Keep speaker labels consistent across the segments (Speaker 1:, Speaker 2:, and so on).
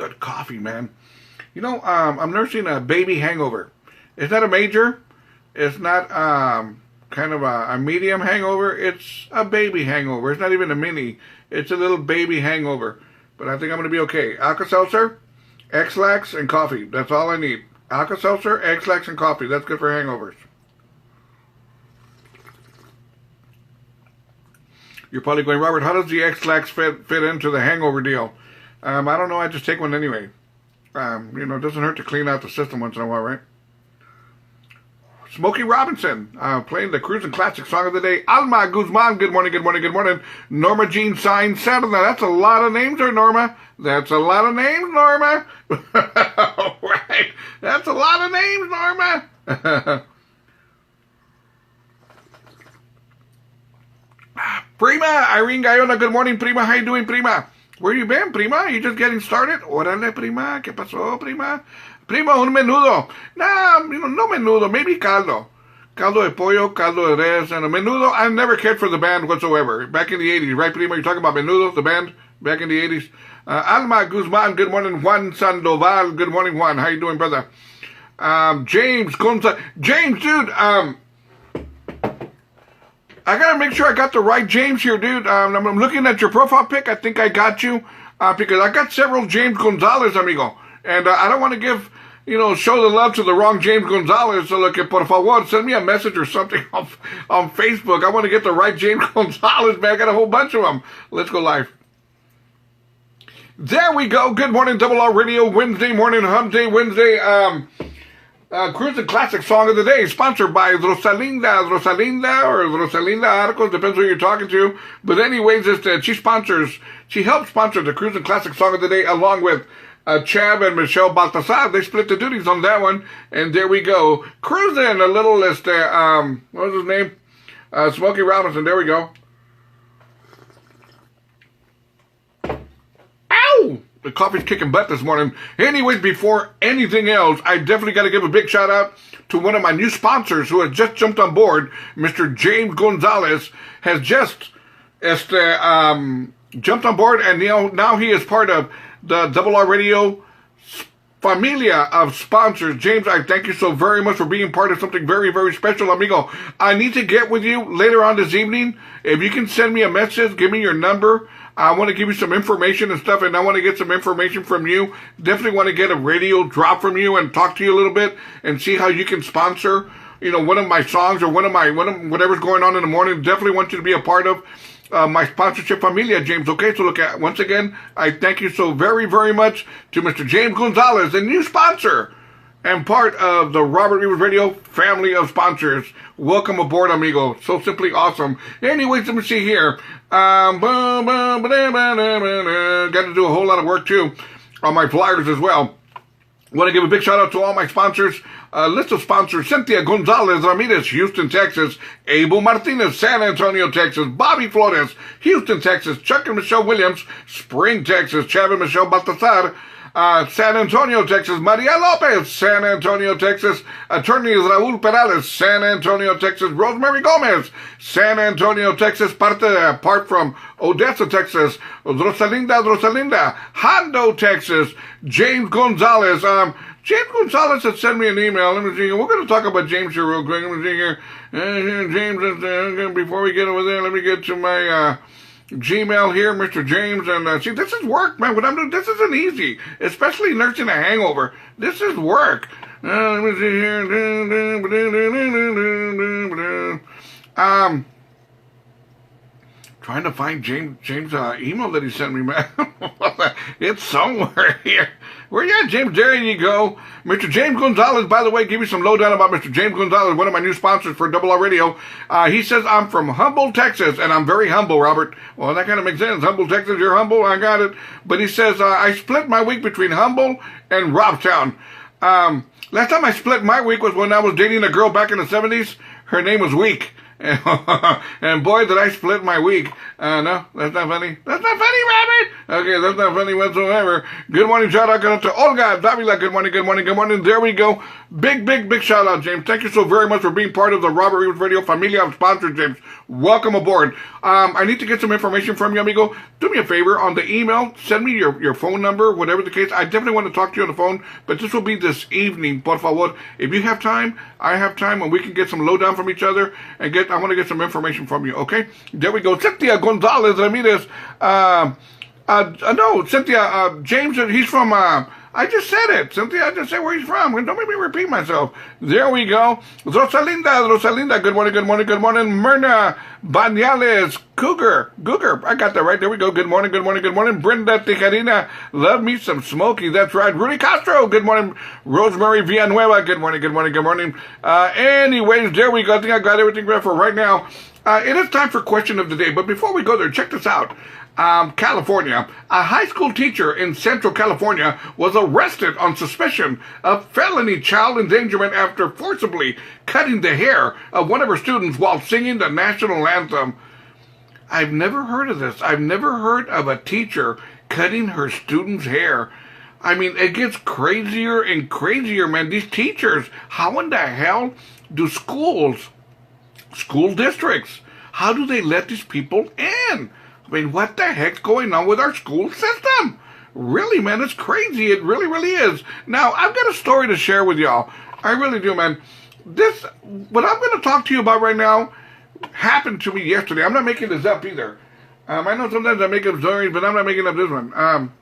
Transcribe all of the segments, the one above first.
Speaker 1: good coffee, man. You know, I'm nursing a baby hangover. It's not a major. It's not kind of a medium hangover. It's a baby hangover. It's not even a mini. It's a little baby hangover. But I think I'm going to be okay. Alka-Seltzer, X-Lax, and coffee. That's all I need. Alka-Seltzer, X-Lax, and coffee. That's good for hangovers. You're probably going, Robert, how does the X-Lax fit into the hangover deal? I don't know. I just take one anyway. You know, it doesn't hurt to clean out the system once in a while, right? Smokey Robinson, playing the Cruising Classic Song of the Day. Alma Guzman, good morning, good morning, good morning. Norma Jean Sign Saturday. That's a lot of names there, Norma. That's a lot of names, Norma. Right. That's a lot of names, Norma. Prima, Irene Gayona, good morning, Prima. How you doing, Prima? Where you been, Prima? You just getting started? Órale, Prima. ¿Qué pasó, Prima? Prima, un menudo. Nah, you know, no menudo, maybe caldo. Caldo de pollo, caldo de res, and a menudo. I never cared for the band whatsoever. Back in the 80s, right, Prima? You're talking about Menudo, the band, back in the 80s. Alma Guzman, good morning. Juan Sandoval, good morning, Juan. How you doing, brother? James Gonzalez. James, dude, I gotta make sure I got the right James here, dude. I'm looking at your profile pic. I think I got you, because I got several James Gonzalez, amigo. And I don't want to give, you know, show the love to the wrong James Gonzalez. So, look, por favor, send me a message or something on Facebook. I want to get the right James Gonzalez, man. I got a whole bunch of them. Let's go live. There we go. Good morning, Double R Radio. Wednesday morning, Hump Day Wednesday. Cruising Classic Song of the Day, sponsored by Rosalinda Arcos, depends who you're talking to. But anyways, she helps sponsor the Cruising Classic Song of the Day along with Chav and Michelle Baltasar. They split the duties on that one, and there we go. Cruising a little list. What was his name? Smokey Robinson. There we go. Ow! The coffee's kicking butt this morning. Anyways, before anything else, I definitely got to give a big shout out to one of my new sponsors who has just jumped on board. Mr. James Gonzalez has just jumped on board, and now he is part of the Double R Radio familia of sponsors. James, I thank you so very much for being part of something very, very special, amigo. I need to get with you later on this evening. If you can send me a message, give me your number. I want to give you some information and stuff, and I want to get some information from you. Definitely want to get a radio drop from you and talk to you a little bit and see how you can sponsor, you know, one of my songs or whatever's going on in the morning. Definitely want you to be a part of my sponsorship familia, James. Okay, so look, once again, I thank you so very, very much to Mr. James Gonzalez, the new sponsor and part of the Robert Rivas Radio family of sponsors. Welcome aboard, amigo. So simply awesome. Anyways, let me see here. Got to do a whole lot of work, too, on my flyers as well. Want to give a big shout out to all my sponsors. List of sponsors: Cynthia Gonzalez Ramirez, Houston, Texas; Abel Martinez, San Antonio, Texas; Bobby Flores, Houston, Texas; Chuck and Michelle Williams, Spring, Texas; Chav and Michelle Baltasar, San Antonio, Texas; Maria Lopez, San Antonio, Texas; Attorney Raul Perales, San Antonio, Texas; Rosemary Gomez, San Antonio, Texas, part from Odessa, Texas; Rosalinda, Hondo, Texas; James Gonzalez. James Gonzalez had sent me an email. Let me see here. We're going to talk about James here real quick. Let me see here. James, before we get over there, let me get to my Gmail here, Mr. James. And see, this is work, man. What I'm doing, this isn't easy, especially nursing a hangover. This is work. Let me see here. Trying to find James' email that he sent me, man. It's somewhere here. Where you at, James? There you go. Mr. James Gonzalez, by the way, give you some lowdown about Mr. James Gonzalez, one of my new sponsors for Double R Radio. He says, I'm from Humble, Texas, and I'm very humble, Robert. Well, that kind of makes sense. Humble, Texas, you're humble. I got it. But he says, I split my week between Humble and Robstown. Last time I split my week was when I was dating a girl back in the 70s. Her name was Week. And boy, did I split my week. No, that's not funny. That's not funny, Robert. Okay, that's not funny whatsoever. Good morning, shout out to Olga Davila. Good morning, good morning, good morning. There we go. Big shout out, James. Thank you so very much for being part of the Robert Rivas Radio Familia of sponsors, James. Welcome aboard. I need to get some information from you, amigo. Do me a favor on the email. Send me your phone number, whatever the case. I definitely want to talk to you on the phone, but this will be this evening, por favor. If you have time, I have time, and we can get some lowdown from each other and I want to get some information from you, okay? There we go. Cynthia Gonzalez Ramirez. No, Cynthia, James, he's from, I just said it. Cynthia, I just said where he's from. Don't make me repeat myself. There we go. Rosalinda, good morning, good morning, good morning. Myrna Banyales, Cougar, I got that right. There we go. Good morning, good morning, good morning. Brenda Tijarina, love me some Smokey. That's right. Rudy Castro, good morning. Rosemary Villanueva, good morning, good morning, good morning. Anyways, there we go. I think I got everything ready for right now. It is time for question of the day, but before we go there, check this out. California, a high school teacher in Central California was arrested on suspicion of felony child endangerment after forcibly cutting the hair of one of her students while singing the national anthem. I've never heard of this. I've never heard of a teacher cutting her students' hair. I mean, it gets crazier and crazier, man. These teachers, how in the hell do school districts, how do they let these people in? I mean, what the heck's going on with our school system? Really, man, it's crazy. It really, really is. Now, I've got a story to share with y'all. I really do, man. What I'm going to talk to you about right now happened to me yesterday. I'm not making this up either. I know sometimes I make up stories, but I'm not making up this one.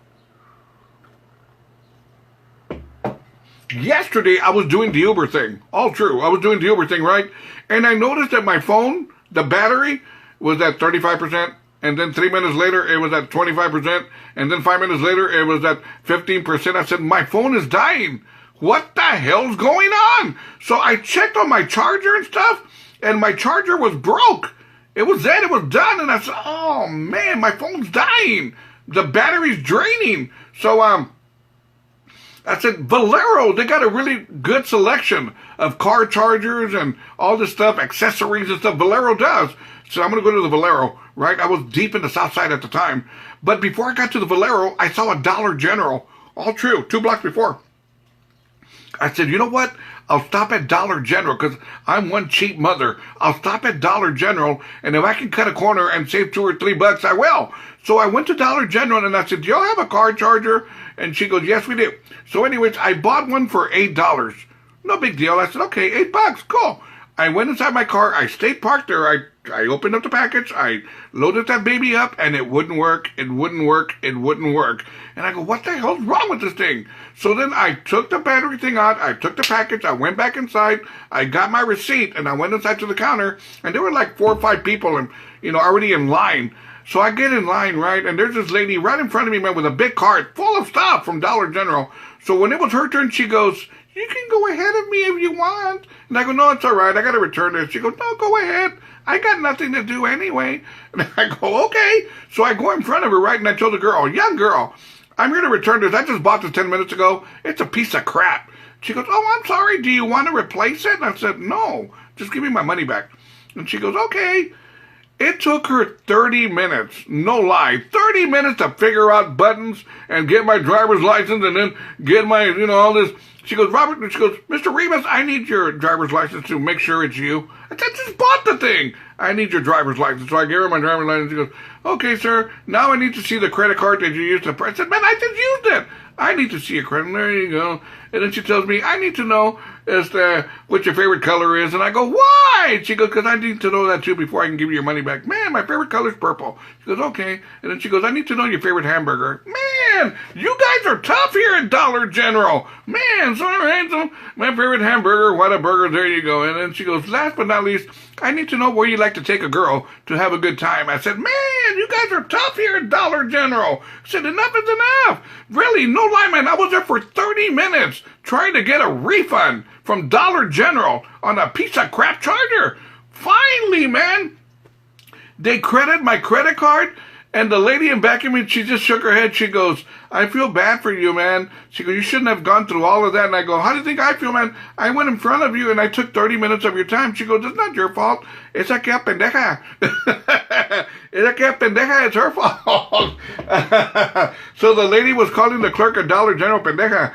Speaker 1: Yesterday, I was doing the Uber thing. All true. I was doing the Uber thing, right? And I noticed that my phone, the battery, was at 35%. And then 3 minutes later, it was at 25%. And then 5 minutes later, it was at 15%. I said, my phone is dying. What the hell's going on? So I checked on my charger and stuff, and my charger was broke. It was dead. It was done. And I said, oh, man, my phone's dying. The battery's draining. So, I said, Valero, they got a really good selection of car chargers and all this stuff, accessories and stuff. Valero does. So I'm going to go to the Valero, right? I was deep in the South Side at the time. But before I got to the Valero, I saw a Dollar General. All true, 2 blocks before. I said, you know what? I'll stop at Dollar General because I'm one cheap mother. I'll stop at Dollar General, and if I can cut a corner and save $2 or $3, I will. So I went to Dollar General, and I said, do y'all have a car charger? And she goes, yes, we do. So anyways, I bought one for $8. No big deal. I said, okay, $8, cool. I went inside my car. I stayed parked there. I opened up the package. I loaded that baby up, and it wouldn't work. It wouldn't work. It wouldn't work. And I go, what the hell's wrong with this thing? So then I took the battery thing out. I took the package. I went back inside. I got my receipt, and I went inside to the counter, and there were like 4 or 5 people, and already in line. So I get in line, right, and there's this lady right in front of me, man, with a big cart full of stuff from Dollar General. So when it was her turn, she goes, you can go ahead of me if you want. And I go, no, it's all right. I got to return this. She goes, no, go ahead. I got nothing to do anyway. And I go, okay. So I go in front of her, right, and I told the girl, young girl, I'm here to return this. I just bought this 10 minutes ago. It's a piece of crap. She goes, oh, I'm sorry. Do you want to replace it? And I said, no, just give me my money back. And she goes, okay. It took her 30 minutes, no lie, 30 minutes to figure out buttons and get my driver's license and then get my, all this. She goes, Robert, and she goes, Mr. Rivas, I need your driver's license to make sure it's you. I said, I just bought the thing. I need your driver's license. So I gave her my driver's license. She goes, okay, sir, now I need to see the credit card that you used to pay. I said, man, I just used it. I need to see a credit. There you go. And then she tells me, I need to know what your favorite color is. And I go, why? She goes, because I need to know that too before I can give you your money back. Man, my favorite color is purple. She goes, okay. And then she goes, I need to know your favorite hamburger. Man, you guys are tough here at Dollar General. Man, so my favorite hamburger, what a burger, there you go. And then she goes, last but not least, I need to know where you like to take a girl to have a good time. I said, man, you guys are tough here at Dollar General. I said, enough is enough. Really, no lie, man. I was there for 30 minutes trying to get a refund from Dollar General on a piece of crap charger. Finally, man, they credit my credit card, And the lady in back of me, she just shook her head. She goes, I feel bad for you, man. She goes, you shouldn't have gone through all of that. And I go, how do you think I feel, man? I went in front of you and I took 30 minutes of your time. She goes, it's not your fault. It's aquella pendeja. It's aquella pendeja. It's her fault. So the lady was calling the clerk a Dollar General pendeja.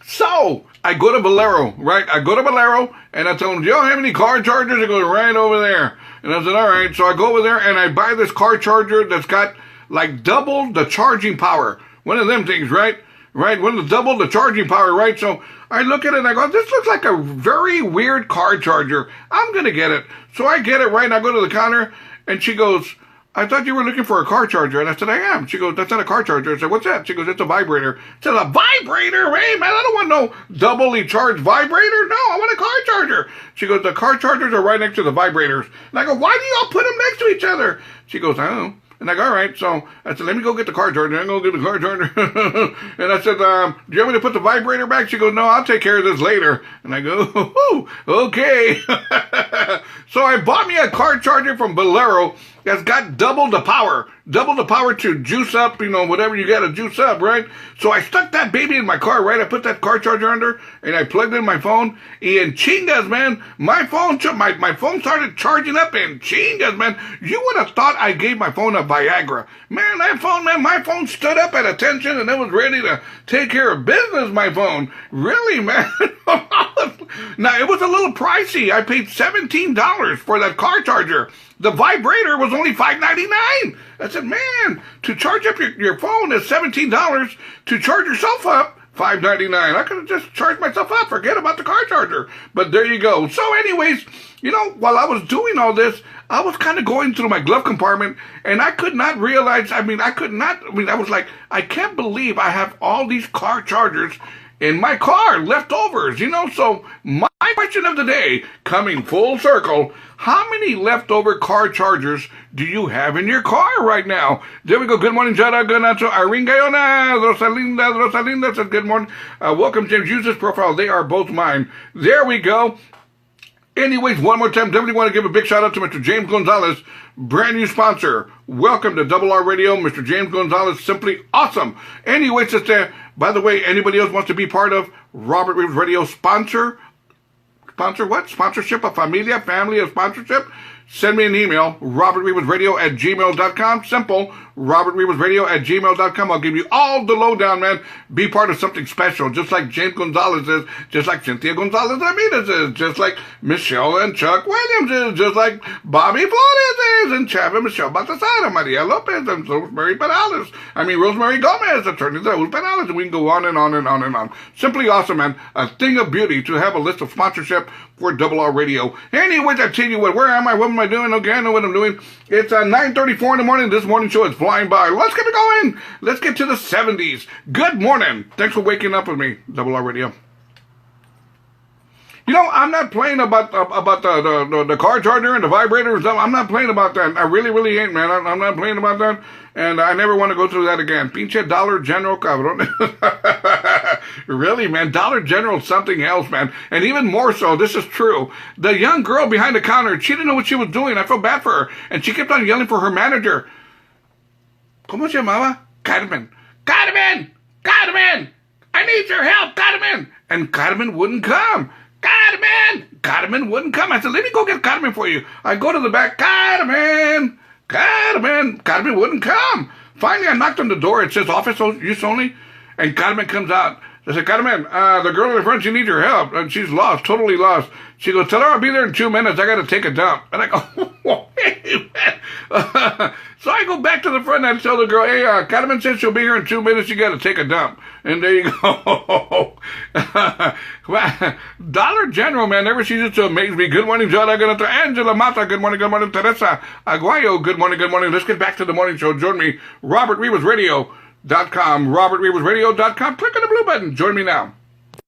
Speaker 1: So I go to Valero, right? I go to Valero and I tell them, do you have any car chargers? They go, right over there. And I said, all right. So I go over there and I buy this car charger that's got like double the charging power. One of them things, right? Right? One of the double the charging power, right? So I look at it and I go, this looks like a very weird car charger. I'm going to get it. So I get it, right? And I go to the counter and she goes, I thought you were looking for a car charger. And I said, I am. She goes, that's not a car charger. I said, what's that? She goes, it's a vibrator. I said, a vibrator? Hey, man, I don't want no doubly charged vibrator. No, I want a car charger. She goes, the car chargers are right next to the vibrators. And I go, why do y'all put them next to each other? She goes, I don't know. And I go, all right. So I said, let me go get the car charger. I'm going to get the car charger. And I said, do you want me to put the vibrator back? She goes, no, I'll take care of this later. And I go, okay. So I bought me a car charger from Valero that's got double the power to juice up, whatever you got to juice up, right? So I stuck that baby in my car, right? I put that car charger under, and I plugged in my phone, and chingas, man, my phone started charging up, and chingas, man, you would have thought I gave my phone a Viagra. Man, my phone stood up at attention, and it was ready to take care of business, my phone. Really, man? Now, it was a little pricey. I paid $17 for that car charger. The vibrator was only $5.99. I said, man, to charge up your phone is $17. To charge yourself up, $5.99. I could have just charged myself up. Forget about the car charger. But there you go. So anyways, while I was doing all this, I was kind of going through my glove compartment, and I could not realize, I was like, I can't believe I have all these car chargers in my car, leftovers, So my question of the day, coming full circle, how many leftover car chargers do you have in your car right now? There we go. Good morning, Jada. Good night to Irene Gayona. Rosalinda says good morning. Welcome, James. Use this profile. They are both mine. There we go. Anyways, one more time, definitely want to give a big shout out to Mr. James Gonzalez, brand new sponsor. Welcome to RRR Radio, Mr. James Gonzalez, simply awesome. Anyways, by the way, anybody else wants to be part of Robert Rivas Radio sponsor what? Sponsorship, a family of sponsorship? Send me an email, robertrivasradio@gmail.com. Simple, robertrivasradio@gmail.com. I'll give you all the lowdown, man. Be part of something special, just like James Gonzalez is, just like Cynthia Gonzalez Ramirez is, just like Michelle and Chuck Williams is, just like Bobby Flores is, and Chava Michelle Baltasar, Maria Lopez, and Rosemary Perales. Rosemary Gomez, attorney Raul Perales, and we can go on and on and on and on. Simply awesome, man. A thing of beauty to have a list of sponsorship for RRR Radio. Anyways, I tell you what, where am I? What am I doing? Okay, I know what I'm doing. It's 9:34 in the morning. This morning show is flying by. Let's get it going. Let's get to the 70s. Good morning. Thanks for waking up with me, RRR Radio. I'm not playing about the car charger and the vibrator and stuff. I'm not playing about that. I really, really ain't, man. I'm not playing about that. And I never want to go through that again. Pinche Dollar General, cabrón. Really, man. Dollar General is something else, man. And even more so, this is true. The young girl behind the counter, she didn't know what she was doing. I felt bad for her. And she kept on yelling for her manager. ¿Cómo se llamaba? Carmen. Carmen! Carmen! I need your help, Carmen! And Carmen wouldn't come. Carmen! Carmen wouldn't come. I said, let me go get Carmen for you. I go to the back. Carmen! Carmen! Carmen wouldn't come. Finally, I knocked on the door. It says office use only. And Carmen comes out. I said, Carmen, the girl in the front, she needs your help. And she's lost, totally lost. She goes, tell her I'll be there in 2 minutes. I got to take a dump. And I go, hey, man. So I go back to the front and I tell the girl, hey, Carmen says she'll be here in 2 minutes. You got to take a dump. And there you go. Dollar General, man, never ceases to amaze me. Good morning, John. Angela Mata. Good morning, Teresa Aguayo. Good morning. Let's get back to the morning show. Join me, robertrivasradio.com, robertrivasradio.com. Click on the blue button. Join me now.